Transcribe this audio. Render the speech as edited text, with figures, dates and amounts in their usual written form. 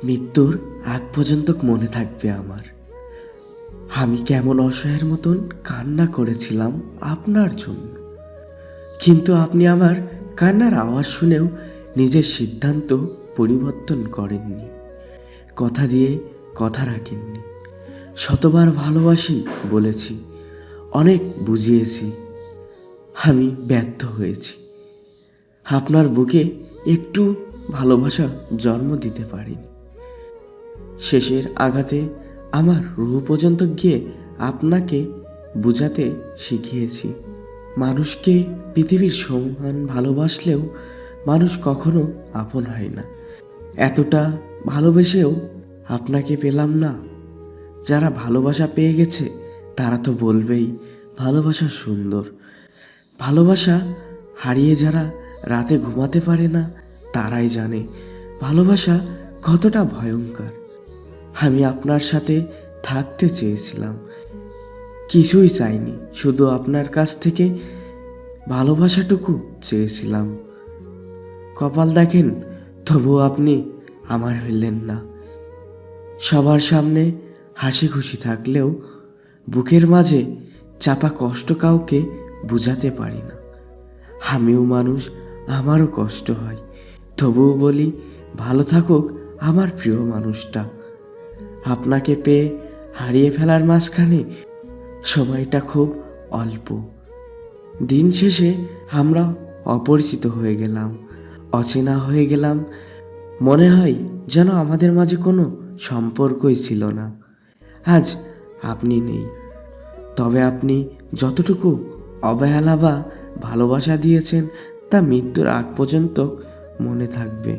মৃত্যুর আগ পর্যন্ত মনে থাকবে আমার। আমি কেমন অসহায়ের মতন কান্না করেছিলাম আপনার জন্য, কিন্তু আপনি আমার কান্নার আওয়াজ শুনেও নিজের সিদ্ধান্ত পরিবর্তন করেননি। কথা দিয়ে কথা রাখেননি। শতবার ভালোবাসি বলেছি, অনেক বুঝিয়েছি, আমি ব্যর্থ হয়েছি। আপনার বুকে একটু ভালোবাসা জন্ম দিতে পারিনি। শেষের আঘাতে আমার রূহ পর্যন্ত গিয়ে আপনাকে বুঝাতে শিখিয়েছি, মানুষকে পৃথিবীর সমান ভালোবাসলেও মানুষ কখনো আপন হয় না। এতটা ভালোবেসেও আপনাকে পেলাম না। যারা ভালোবাসা পেয়ে গেছে তারা তো বলবেই ভালোবাসা সুন্দর। ভালোবাসা হারিয়ে যারা রাতে ঘুমাতে পারে না তারাই জানে ভালোবাসা কতটা ভয়ঙ্কর। আমি আপনার সাথে থাকতে চেয়েছিলাম, কিছুই চাইনি, শুধু আপনার কাছ থেকে ভালোবাসাটুকু চেয়েছিলাম। কপাল দেখেন, তবুও আপনি আমার হইলেন না। সবার সামনে হাসি খুশি থাকলেও বুকের মাঝে চাপা কষ্ট কাউকে বুঝাতে পারি না। আমিও মানুষ, আমারও কষ্ট হয়, তবুও বলি ভালো থাকুক আমার প্রিয় মানুষটা। আপনাকে পেয়ে হারিয়ে ফেলার মাঝখানে সময়টা খুব অল্প। দিন শেষে আমরা অপরিচিত হয়ে গেলাম, অচেনা হয়ে গেলাম। মনে হয় যেন আমাদের মাঝে কোনো সম্পর্কই ছিল না। আজ আপনি নেই, তবে আপনি যতটুকু অবহেলা বা ভালোবাসা দিয়েছেন তা মৃত্যুর আগ পর্যন্ত মনে থাকবে।